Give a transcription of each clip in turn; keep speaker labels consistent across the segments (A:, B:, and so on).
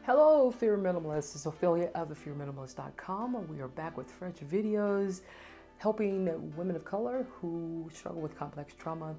A: Hello, Fear Minimalist. This is Ophelia of the fearminimalist.com. We are back with fresh videos helping women of color who struggle with complex trauma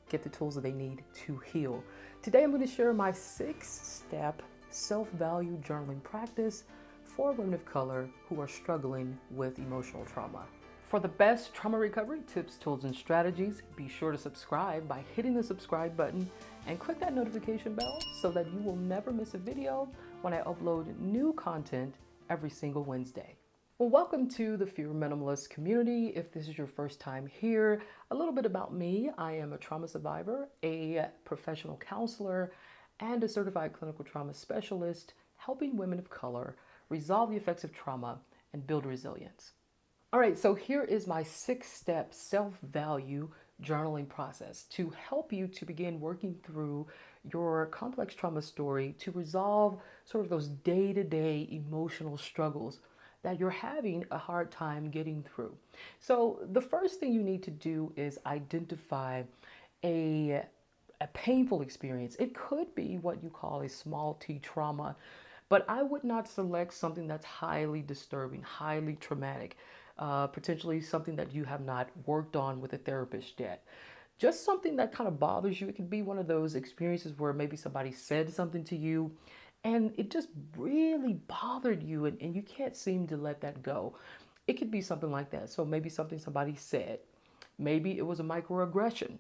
A: get the tools that they need to heal. Today I'm going to share my 6-step self-value journaling practice for women of color who are struggling with emotional trauma. For the best trauma recovery tips, tools, and strategies, be sure to subscribe by hitting the subscribe button and click that notification bell so that you will never miss a video when I upload new content every single Wednesday. Well, welcome to the Fear Minimalist community. If this is your first time here, a little bit about me. I am a trauma survivor, a professional counselor, and a certified clinical trauma specialist, helping women of color resolve the effects of trauma and build resilience. All right, so here is my 6-step self-value journaling process to help you to begin working through your complex trauma story to resolve sort of those day-to-day emotional struggles that you're having a hard time getting through. So the first thing you need to do is identify a painful experience. It could be what you call a small t trauma, but I would not select something that's highly disturbing, highly traumatic, potentially something that you have not worked on with a therapist yet. Just something that kind of bothers you. It could be one of those experiences where maybe somebody said something to you and it just really bothered you and you can't seem to let that go. It could be something like that. So maybe something somebody said. Maybe it was a microaggression.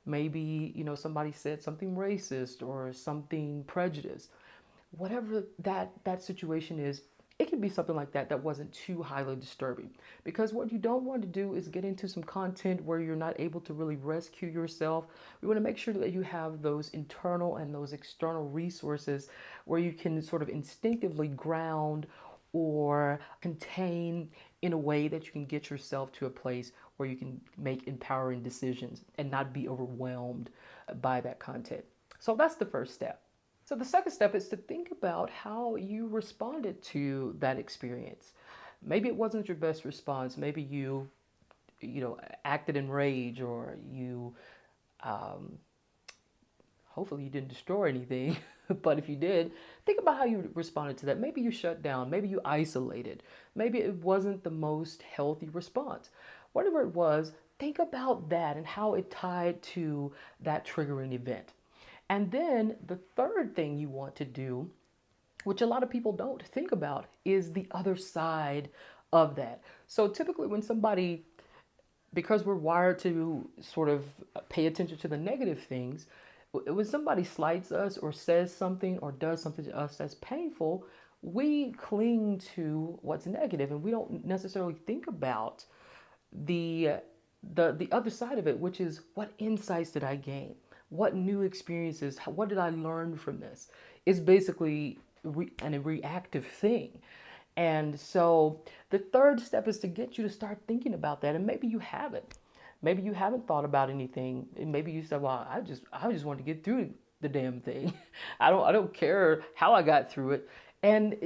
A: Maybe, somebody said something racist or something prejudiced. Whatever that situation is, it can be something like that that wasn't too highly disturbing. Because what you don't want to do is get into some content where you're not able to really rescue yourself. We want to make sure that you have those internal and those external resources where you can sort of instinctively ground or contain in a way that you can get yourself to a place where you can make empowering decisions and not be overwhelmed by that content. So that's the first step. So the second step is to think about how you responded to that experience. Maybe it wasn't your best response. Maybe you acted in rage, or um, hopefully you didn't destroy anything. But if you did, think about how you responded to that. Maybe you shut down. Maybe you isolated. Maybe it wasn't the most healthy response. Whatever it was, think about that and how it tied to that triggering event. And then the third thing you want to do, which a lot of people don't think about, is the other side of that. So typically when somebody, because we're wired to sort of pay attention to the negative things, when somebody slights us or says something or does something to us that's painful, we cling to what's negative and we don't necessarily think about the the other side of it, which is what insights did I gain? What new experiences? What did I learn from this? It's basically a reactive thing. And so the third step is to get you to start thinking about that. And maybe you haven't. Maybe you haven't thought about anything. And maybe you said, well, I just want to get through the damn thing. I don't care how I got through it. And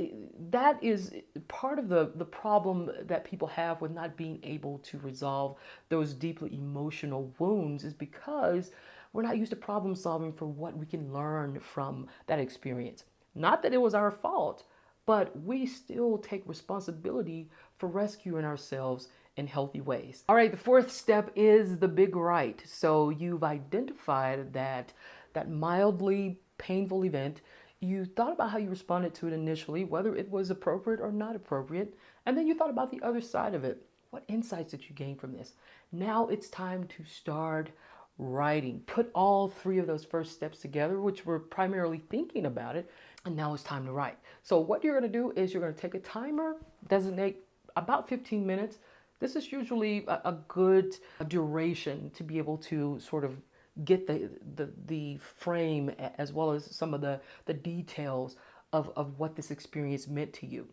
A: that is part of the problem that people have with not being able to resolve those deeply emotional wounds, is because we're not used to problem solving for what we can learn from that experience. Not that it was our fault, but we still take responsibility for rescuing ourselves in healthy ways. All right, the fourth step is the big right. So you've identified that mildly painful event. You thought about how you responded to it initially, whether it was appropriate or not appropriate, and then you thought about the other side of it. What insights did you gain from this? Now it's time to start writing. Put all three of those first steps together, which we're primarily thinking about it, and now it's time to write. So what you're going to do is you're going to take a timer, designate about 15 minutes. This is usually a good duration to be able to sort of get the frame as well as some of the details of what this experience meant to you.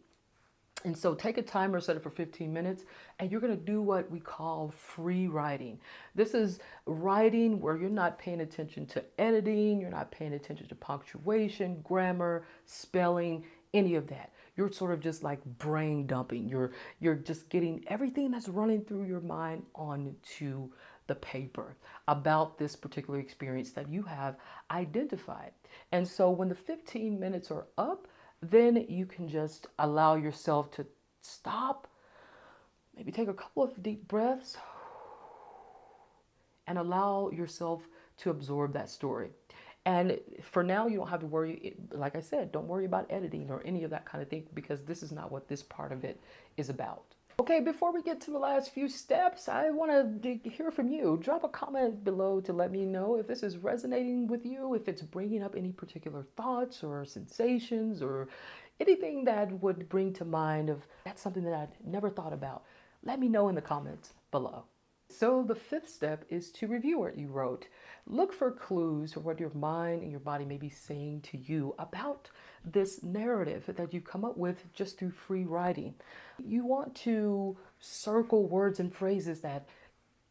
A: And so take a timer, set it for 15 minutes, and you're going to do what we call free writing. This is writing where you're not paying attention to editing, you're not paying attention to punctuation, grammar, spelling, any of that. You're sort of just like brain dumping. You're just getting everything that's running through your mind onto the paper about this particular experience that you have identified. And so when the 15 minutes are up, then you can just allow yourself to stop, maybe take a couple of deep breaths, and allow yourself to absorb that story. And for now, you don't have to worry. Like I said, don't worry about editing or any of that kind of thing, because this is not what this part of it is about. Okay, before we get to the last few steps, I want to hear from you. Drop a comment below to let me know if this is resonating with you, if it's bringing up any particular thoughts or sensations or anything that would bring to mind of that's something that I'd never thought about. Let me know in the comments below. So the fifth step is to review what you wrote. Look for clues for what your mind and your body may be saying to you about this narrative that you've come up with just through free writing. You want to circle words and phrases that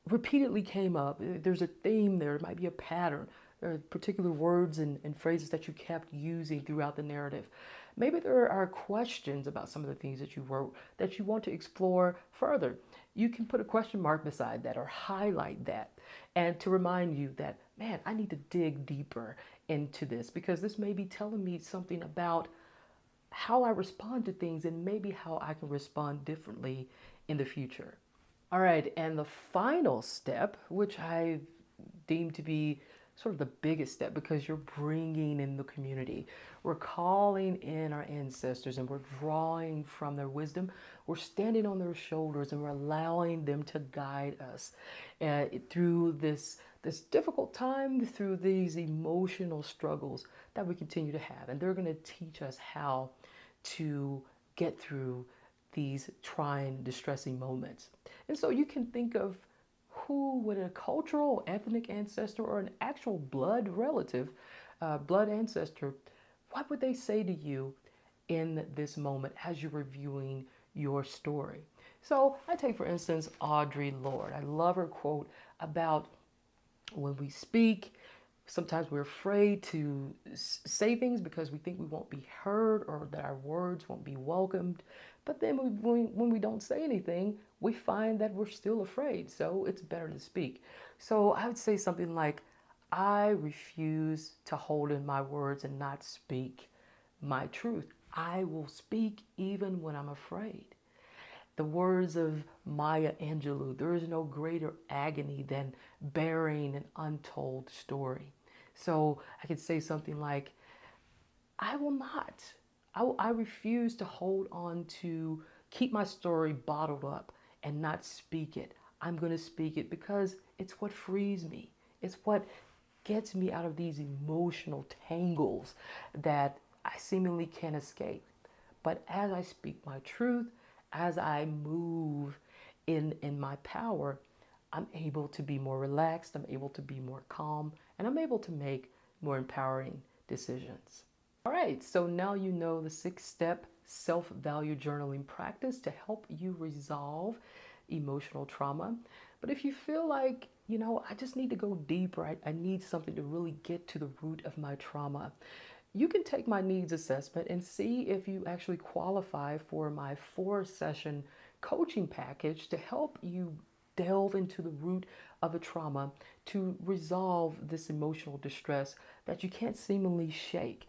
A: repeatedly came up. There's a theme there, it might be a pattern. There are particular words and phrases that you kept using throughout the narrative. Maybe there are questions about some of the things that you wrote that you want to explore further. You can put a question mark beside that or highlight that, and to remind you that, man, I need to dig deeper into this because this may be telling me something about how I respond to things and maybe how I can respond differently in the future. All right, and the final step, which I deem to be sort of the biggest step because you're bringing in the community. We're calling in our ancestors and we're drawing from their wisdom. We're standing on their shoulders and we're allowing them to guide us through this difficult time, through these emotional struggles that we continue to have. And they're going to teach us how to get through these trying, distressing moments. And so you can think of who would a cultural, ethnic ancestor or an actual blood relative, blood ancestor, what would they say to you in this moment as you're reviewing your story? So I take, for instance, Audre Lorde. I love her quote about when we speak, sometimes we're afraid to say things because we think we won't be heard or that our words won't be welcomed. But then when we don't say anything, we find that we're still afraid. So it's better to speak. So I would say something like, I refuse to hold in my words and not speak my truth. I will speak even when I'm afraid. The words of Maya Angelou, there is no greater agony than bearing an untold story. So I could say something like, I will not. I refuse to hold on to keep my story bottled up and not speak it. I'm going to speak it because it's what frees me. It's what gets me out of these emotional tangles that I seemingly can't escape. But as I speak my truth, as I move in my power, I'm able to be more relaxed, I'm able to be more calm, and I'm able to make more empowering decisions. All right, so now you know the 6-step self-value journaling practice to help you resolve emotional trauma. But if you feel like, I just need to go deeper, I need something to really get to the root of my trauma, you can take my needs assessment and see if you actually qualify for my 4-session coaching package to help you delve into the root of a trauma to resolve this emotional distress that you can't seemingly shake.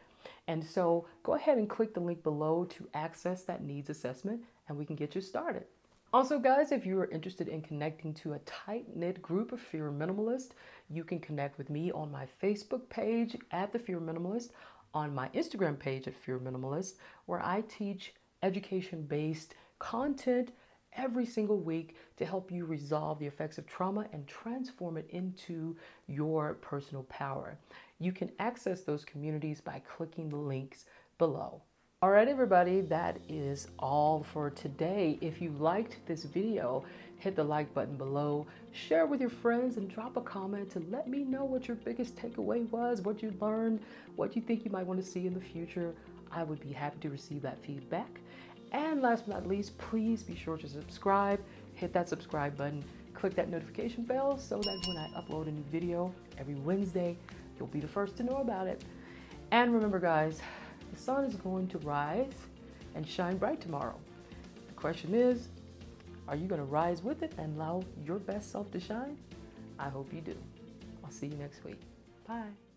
A: And so go ahead and click the link below to access that needs assessment and we can get you started. Also, guys, if you are interested in connecting to a tight-knit group of Fear Minimalists, you can connect with me on my Facebook page at The Fear Minimalist, on my Instagram page at Fear Minimalist, where I teach education-based content every single week to help you resolve the effects of trauma and transform it into your personal power. You can access those communities by clicking the links below. All right, everybody, that is all for today. If you liked this video, hit the like button below, share with your friends, and drop a comment to let me know what your biggest takeaway was, what you learned, what you think you might want to see in the future. I would be happy to receive that feedback. And last but not least, please be sure to subscribe, hit that subscribe button, click that notification bell so that when I upload a new video every Wednesday, you'll be the first to know about it. And remember, guys, the sun is going to rise and shine bright tomorrow. The question is, are you going to rise with it and allow your best self to shine? I hope you do. I'll see you next week. Bye.